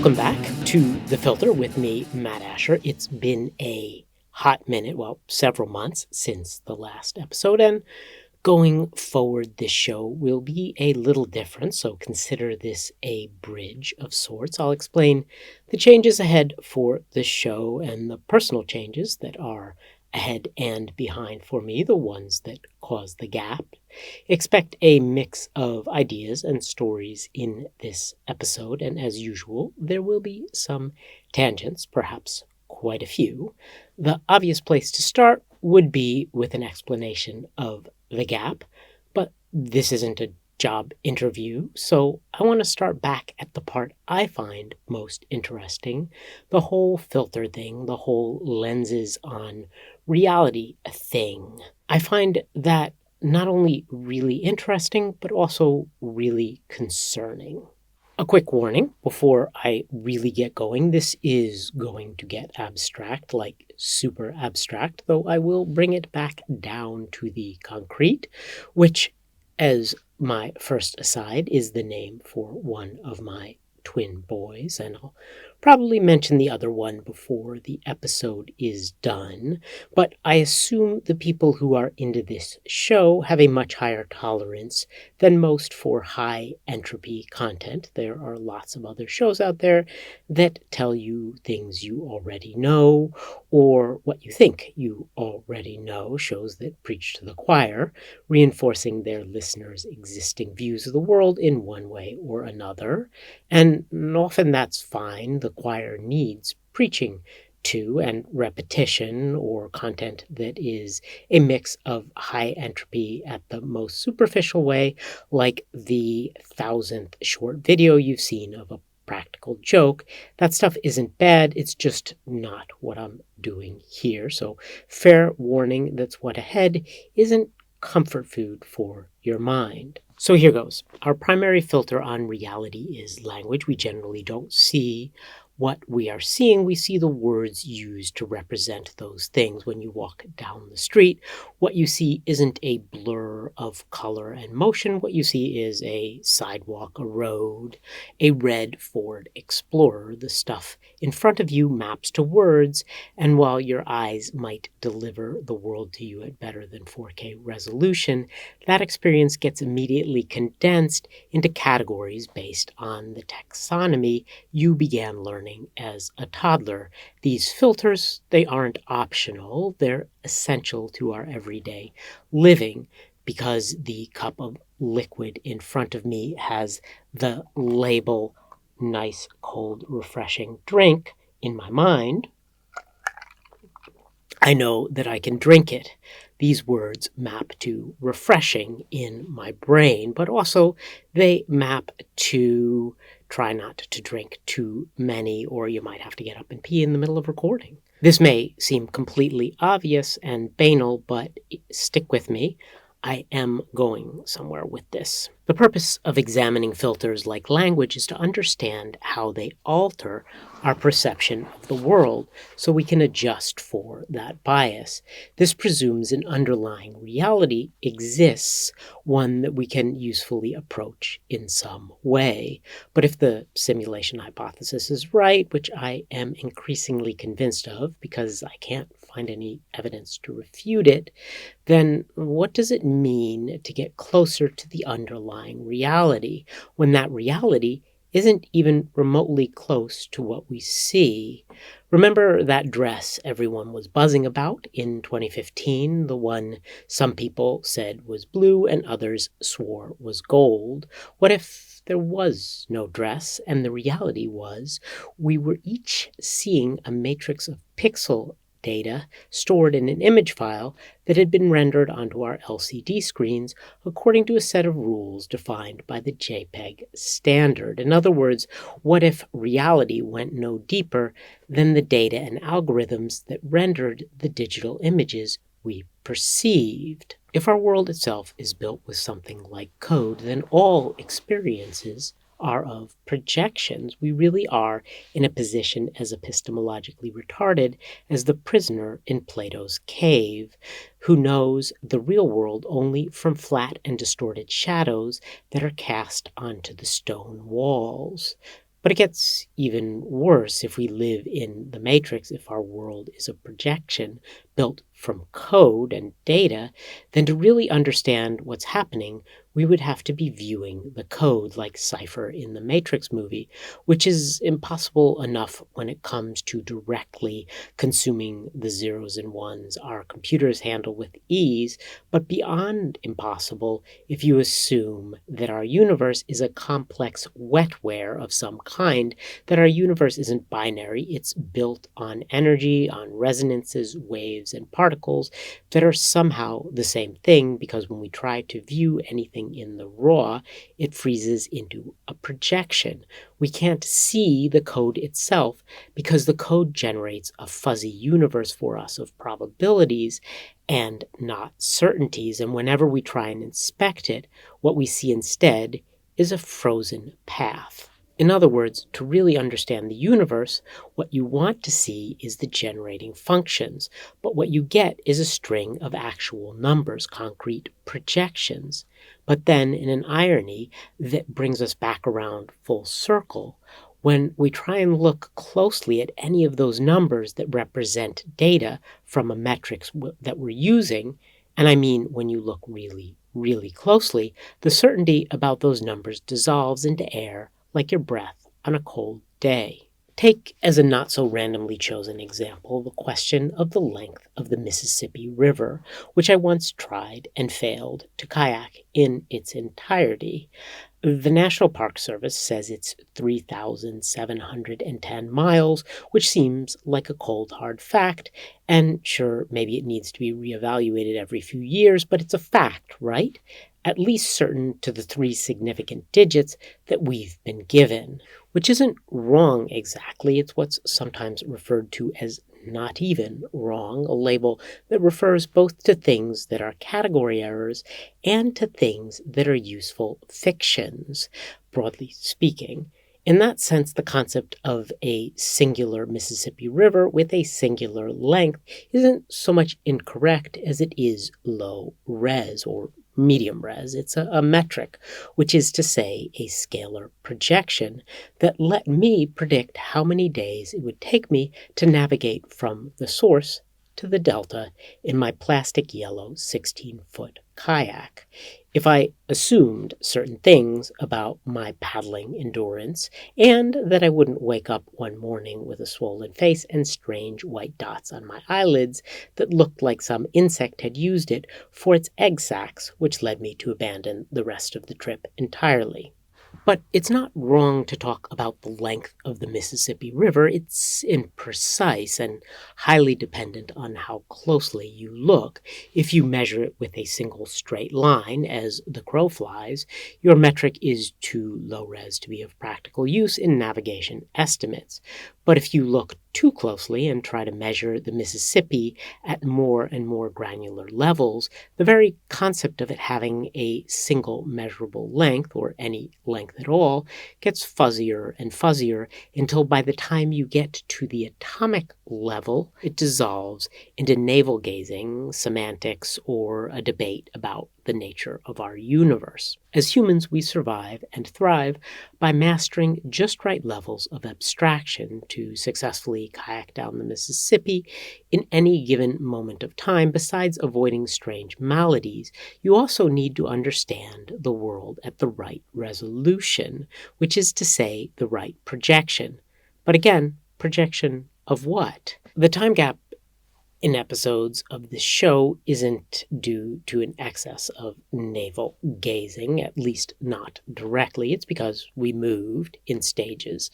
Welcome back to The Filter with me, Mattasher. It's been a hot minute, well, several months since the last episode, and going forward, this show will be a little different, so consider this a bridge of sorts. I'll explain the changes ahead for the show and the personal changes that are ahead and behind for me, the ones that cause the gap. Expect a mix of ideas and stories in this episode, and as usual, there will be some tangents, perhaps quite a few. The obvious place to start would be with an explanation of the gap, but this isn't a job interview, so I want to start back at the part I find most interesting, the whole filter thing, the whole lenses on reality thing. I find that not only really interesting, but also really concerning. A quick warning before I really get going. This is going to get abstract, like super abstract, though I will bring it back down to the concrete, which, as my first aside, is the name for one of my twin boys, and I'll probably mention the other one before the episode is done, but I assume the people who are into this show have a much higher tolerance than most for high entropy content. There are lots of other shows out there that tell you things you already know, or what you think you already know, shows that preach to the choir, reinforcing their listeners' existing views of the world in one way or another. And often that's fine. The choir needs preaching to and repetition or content that is a mix of high entropy at the most superficial way, like the 1,000th short video you've seen of a practical joke. That stuff isn't bad, it's just not what I'm doing here. So fair warning, that's what ahead isn't comfort food for your mind. So here goes. Our primary filter on reality is language. We generally don't see what we are seeing. We see the words used to represent those things. When you walk down the street, what you see isn't a blur of color and motion. What you see is a sidewalk, a road, a red Ford Explorer. The stuff in front of you maps to words, and while your eyes might deliver the world to you at better than 4K resolution, that experience gets immediately condensed into categories based on the taxonomy you began learning as a toddler. These filters, they aren't optional, they're essential to our everyday living, because the cup of liquid in front of me has the label nice, cold, refreshing drink in my mind. I know that I can drink it. These words map to refreshing in my brain, but also they map to try not to drink too many, or you might have to get up and pee in the middle of recording. This may seem completely obvious and banal, but stick with me. I am going somewhere with this. The purpose of examining filters like language is to understand how they alter our perception of the world so we can adjust for that bias. This presumes an underlying reality exists, one that we can usefully approach in some way. But if the simulation hypothesis is right, which I am increasingly convinced of because I can't find any evidence to refute it, then what does it mean to get closer to the underlying reality when that reality isn't even remotely close to what we see? Remember that dress everyone was buzzing about in 2015, the one some people said was blue and others swore was gold? What if there was no dress and the reality was we were each seeing a matrix of pixel data stored in an image file that had been rendered onto our LCD screens according to a set of rules defined by the JPEG standard? In other words, what if reality went no deeper than the data and algorithms that rendered the digital images we perceived? If our world itself is built with something like code, then all experiences are of projections. We really are in a position as epistemologically retarded as the prisoner in Plato's cave, who knows the real world only from flat and distorted shadows that are cast onto the stone walls. But it gets even worse if we live in the Matrix, if our world is a projection built from code and data. Then to really understand what's happening, we would have to be viewing the code like Cypher in the Matrix movie, which is impossible enough when it comes to directly consuming the zeros and ones our computers handle with ease, but beyond impossible if you assume that our universe is a complex wetware of some kind, that our universe isn't binary, it's built on energy, on resonances, waves, and particles that are somehow the same thing, because when we try to view anything in the raw, it freezes into a projection. We can't see the code itself because the code generates a fuzzy universe for us of probabilities and not certainties. And whenever we try and inspect it, what we see instead is a frozen path. In other words, to really understand the universe, what you want to see is the generating functions, but what you get is a string of actual numbers, concrete projections. But then, in an irony that brings us back around full circle, when we try and look closely at any of those numbers that represent data from a metrics that we're using, and I mean when you look really, really closely, the certainty about those numbers dissolves into air like your breath on a cold day. Take as a not so randomly chosen example the question of the length of the Mississippi River, which I once tried and failed to kayak in its entirety. The National Park Service says it's 3,710 miles, which seems like a cold, hard fact. And sure, maybe it needs to be reevaluated every few years, but it's a fact, right? At least certain to the three significant digits that we've been given, which isn't wrong exactly. It's what's sometimes referred to as not even wrong, a label that refers both to things that are category errors and to things that are useful fictions, broadly speaking. In that sense, the concept of a singular Mississippi River with a singular length isn't so much incorrect as it is low res or medium res. It's a metric, which is to say a scalar projection that let me predict how many days it would take me to navigate from the source to the delta in my plastic yellow 16-foot kayak. If I assumed certain things about my paddling endurance, and that I wouldn't wake up one morning with a swollen face and strange white dots on my eyelids that looked like some insect had used it for its egg sacs, which led me to abandon the rest of the trip entirely. But it's not wrong to talk about the length of the Mississippi River. It's imprecise and highly dependent on how closely you look. If you measure it with a single straight line, as the crow flies, your metric is too low res to be of practical use in navigation estimates. But if you look too closely and try to measure the Mississippi at more and more granular levels, the very concept of it having a single measurable length, or any length at all, gets fuzzier and fuzzier until by the time you get to the atomic level, it dissolves into navel-gazing, semantics, or a debate about the nature of our universe. As humans, we survive and thrive by mastering just right levels of abstraction to successfully kayak down the Mississippi in any given moment of time. Besides avoiding strange maladies, you also need to understand the world at the right resolution, which is to say, the right projection. But again, projection of what? The time gap in episodes of this show isn't due to an excess of navel gazing, at least not directly. It's because we moved in stages.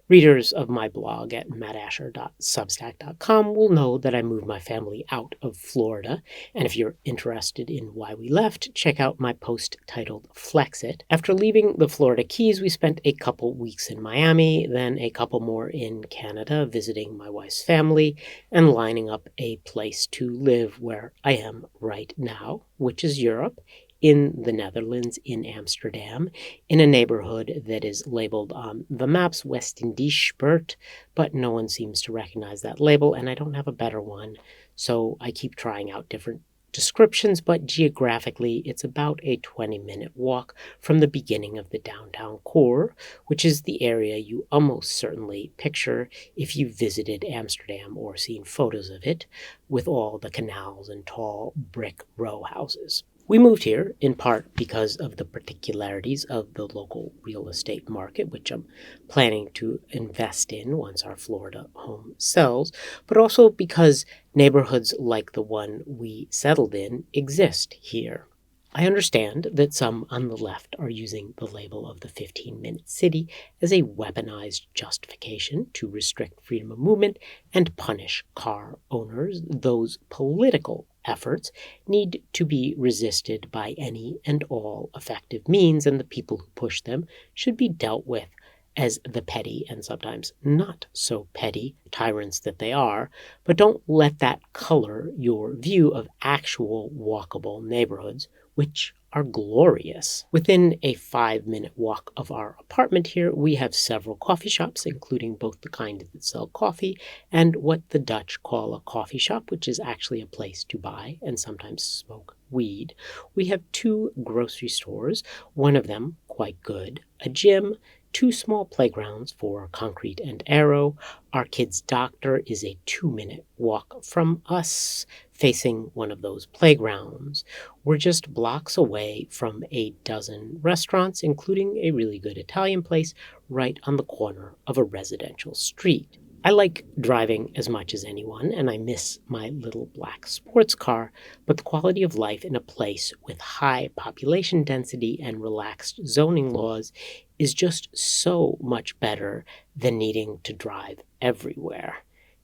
Readers of my blog at mattasher.substack.com will know that I moved my family out of Florida, and if you're interested in why we left, check out my post titled Flex It. After leaving the Florida Keys, we spent a couple weeks in Miami, then a couple more in Canada, visiting my wife's family and lining up a place to live where I am right now, which is Europe, in the Netherlands, in Amsterdam, in a neighborhood that is labeled on the maps West-Indiesbuurt, but no one seems to recognize that label, and I don't have a better one, so I keep trying out different descriptions, but geographically, it's about a 20-minute walk from the beginning of the downtown core, which is the area you almost certainly picture if you visited Amsterdam or seen photos of it, with all the canals and tall brick row houses. We moved here in part because of the particularities of the local real estate market, which I'm planning to invest in once our Florida home sells, but also because neighborhoods like the one we settled in exist here. I understand that some on the left are using the label of the 15-minute city as a weaponized justification to restrict freedom of movement and punish car owners. Those political efforts need to be resisted by any and all effective means, and the people who push them should be dealt with as the petty and sometimes not so petty tyrants that they are, but don't let that color your view of actual walkable neighborhoods, which are glorious. Within a 5-minute walk of our apartment here, we have several coffee shops, including both the kind that sell coffee and what the Dutch call a coffee shop, which is actually a place to buy and sometimes smoke weed. We have 2 grocery stores, one of them quite good, a gym, 2 small playgrounds for concrete and aero. Our kid's doctor is a 2-minute walk from us, facing one of those playgrounds. We're just blocks away from a dozen restaurants, including a really good Italian place right on the corner of a residential street. I like driving as much as anyone, and I miss my little black sports car, but the quality of life in a place with high population density and relaxed zoning laws is just so much better than needing to drive everywhere.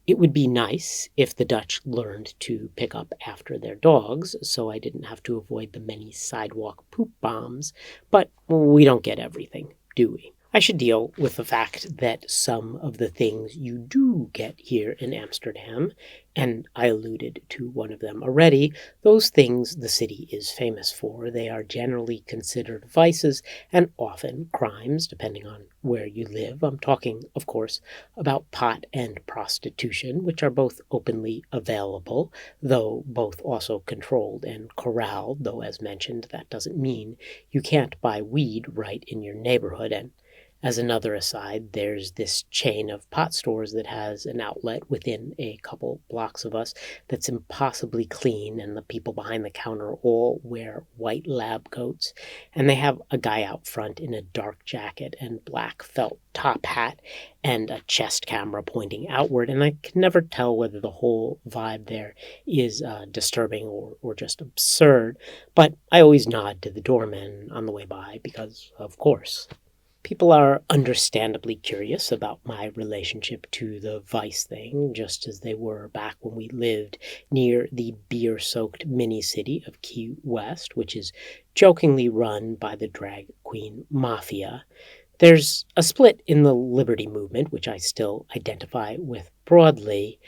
It would be nice if the Dutch learned to pick up after their dogs, so I didn't have to avoid the many sidewalk poop bombs, but we don't get everything, do we? I should deal with the fact that some of the things you do get here in Amsterdam, and I alluded to one of them already, those things the city is famous for, they are generally considered vices and often crimes, depending on where you live. I'm talking, of course, about pot and prostitution, which are both openly available, though both also controlled and corralled, though as mentioned, that doesn't mean you can't buy weed right in your neighborhood. And as another aside, there's this chain of pot stores that has an outlet within a couple blocks of us that's impossibly clean, and the people behind the counter all wear white lab coats, and they have a guy out front in a dark jacket and black felt top hat and a chest camera pointing outward, and I can never tell whether the whole vibe there is disturbing or just absurd, but I always nod to the doorman on the way by because, of course. People are understandably curious about my relationship to the vice thing, just as they were back when we lived near the beer-soaked mini-city of Key West, which is jokingly run by the drag queen mafia. There's a split in the liberty movement, which I still identify with broadly,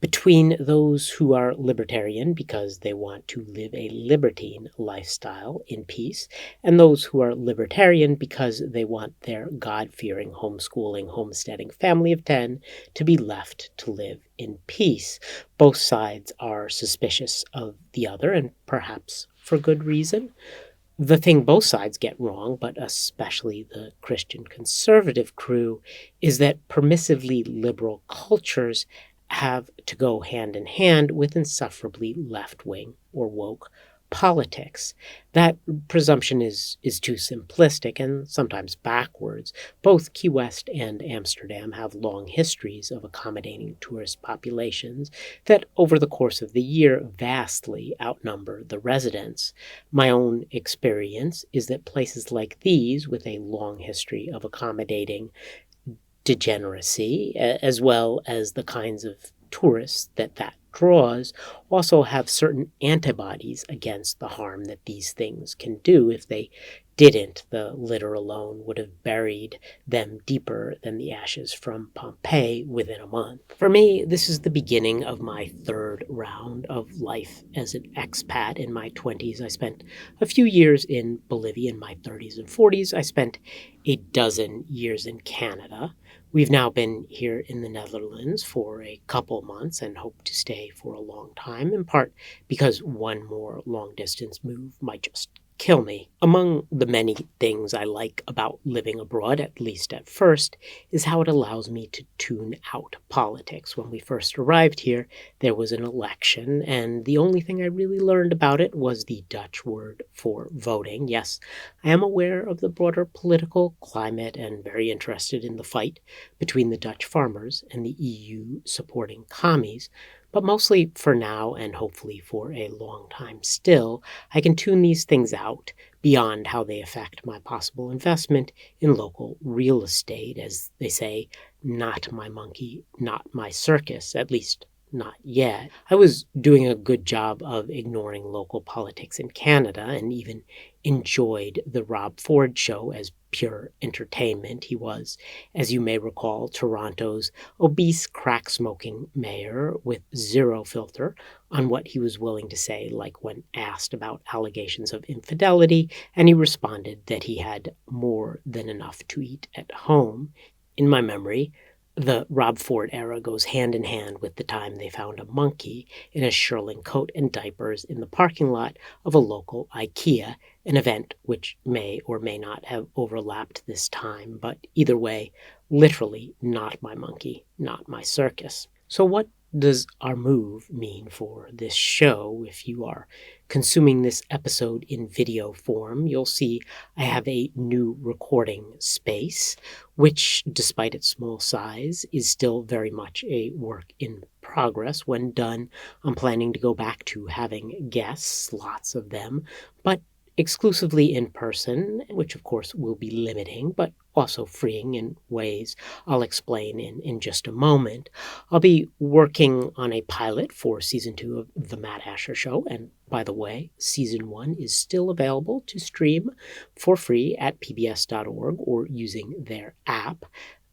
between those who are libertarian because they want to live a libertine lifestyle in peace, and those who are libertarian because they want their God-fearing, homeschooling, homesteading family of 10 to be left to live in peace. Both sides are suspicious of the other, and perhaps for good reason. The thing both sides get wrong, but especially the Christian conservative crew, is that permissively liberal cultures have to go hand in hand with insufferably left-wing or woke politics. That presumption is too simplistic and sometimes backwards. Both Key West and Amsterdam have long histories of accommodating tourist populations that over the course of the year vastly outnumber the residents. My own experience is that places like these, with a long history of accommodating degeneracy, as well as the kinds of tourists that draws, also have certain antibodies against the harm that these things can do. If they didn't, the litter alone would have buried them deeper than the ashes from Pompeii within a month. For me, this is the beginning of my 3rd round of life as an expat. In my 20s, I spent a few years in Bolivia. In my 30s and 40s, I spent a dozen years in Canada. We've now been here in the Netherlands for a couple months and hope to stay for a long time. time, in part because one more long-distance move might just kill me. Among the many things I like about living abroad, at least at first, is how it allows me to tune out politics. When we first arrived here, there was an election, and the only thing I really learned about it was the Dutch word for voting. Yes, I am aware of the broader political climate and very interested in the fight between the Dutch farmers and the EU supporting commies, but mostly for now and hopefully for a long time still, I can tune these things out beyond how they affect my possible investment in local real estate. As they say, not my monkey, not my circus, at least not yet. I was doing a good job of ignoring local politics in Canada and even enjoyed the Rob Ford show as pure entertainment. He was, as you may recall, Toronto's obese, crack smoking mayor with zero filter on what he was willing to say, like when asked about allegations of infidelity, and he responded that he had more than enough to eat at home. In my memory, the Rob Ford era goes hand in hand with the time they found a monkey in a shearling coat and diapers in the parking lot of a local Ikea, an event which may or may not have overlapped this time, but either way, literally not my monkey, not my circus. So what does our move mean for this show? If you are consuming this episode in video form, you'll see I have a new recording space, which, despite its small size, is still very much a work in progress. When done, I'm planning to go back to having guests, lots of them, but exclusively in person, which of course will be limiting, but also freeing in ways I'll explain in just a moment. I'll be working on a pilot for season 2 of The Mattasher Show, and by the way, season 1 is still available to stream for free at pbs.org or using their app.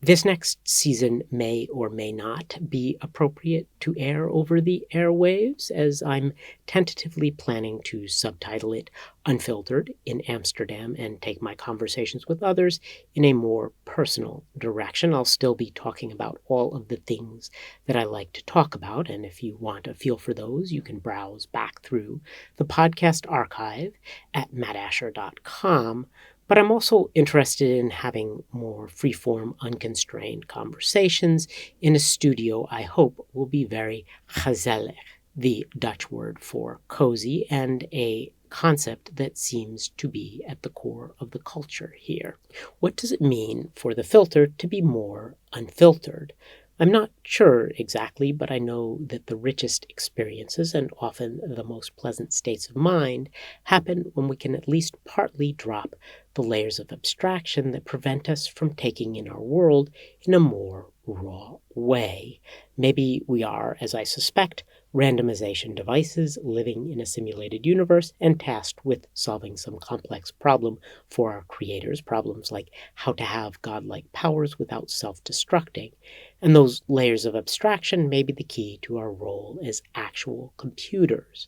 This next season may or may not be appropriate to air over the airwaves, as I'm tentatively planning to subtitle it Unfiltered in Amsterdam and take my conversations with others in a more personal direction. I'll still be talking about all of the things that I like to talk about, and if you want a feel for those, you can browse back through the podcast archive at mattasher.com. But I'm also interested in having more freeform, unconstrained conversations in a studio I hope will be very gezellig, the Dutch word for cozy, and a concept that seems to be at the core of the culture here. What does it mean for the filter to be more unfiltered? I'm not sure exactly, but I know that the richest experiences and often the most pleasant states of mind happen when we can at least partly drop the layers of abstraction that prevent us from taking in our world in a more raw way. Maybe we are, as I suspect, randomization devices living in a simulated universe and tasked with solving some complex problem for our creators, problems like how to have godlike powers without self-destructing. And those layers of abstraction may be the key to our role as actual computers.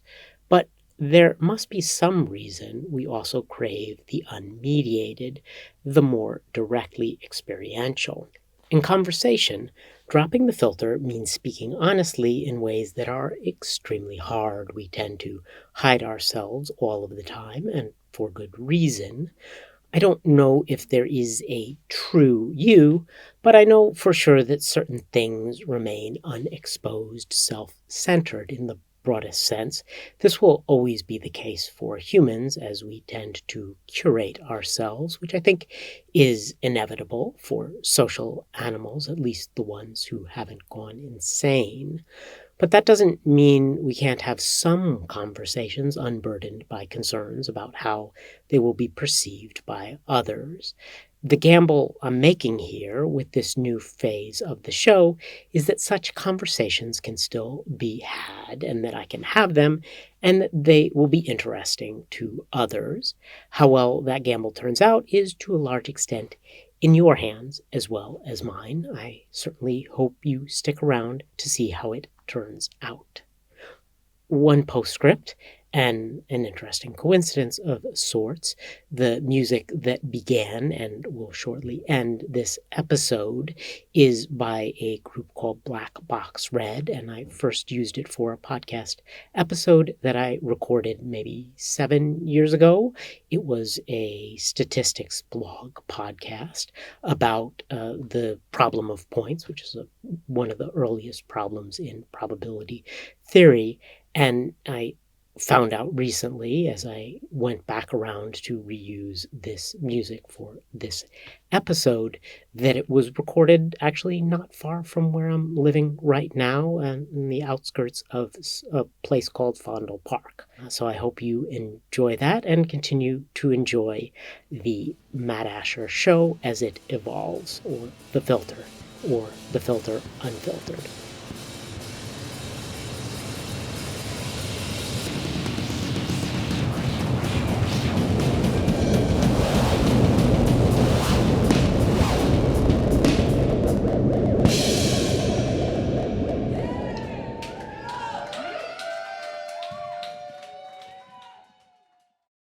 But there must be some reason we also crave the unmediated, the more directly experiential. In conversation, dropping the filter means speaking honestly in ways that are extremely hard. We tend to hide ourselves all of the time, and for good reason. I don't know if there is a true you, but I know for sure that certain things remain unexposed, self-centered in the broadest sense. This will always be the case for humans as we tend to curate ourselves, which I think is inevitable for social animals, at least the ones who haven't gone insane. But that doesn't mean we can't have some conversations unburdened by concerns about how they will be perceived by others. The gamble I'm making here with this new phase of the show is that such conversations can still be had and that I can have them and that they will be interesting to others. How well that gamble turns out is to a large extent in your hands as well as mine. I certainly hope you stick around to see how it turns out. One postscript. And an interesting coincidence of sorts, the music that began and will shortly end this episode is by a group called Black Box Red, and I first used it for a podcast episode that I recorded maybe 7 years ago. It was a statistics blog podcast about the problem of points, which is one of the earliest problems in probability theory. And I found out recently, as I went back around to reuse this music for this episode, that it was recorded actually not far from where I'm living right now, and in the outskirts of a place called Fondle Park. So I hope you enjoy that and continue to enjoy the Mattasher Show as it evolves, or The Filter, or The Filter Unfiltered.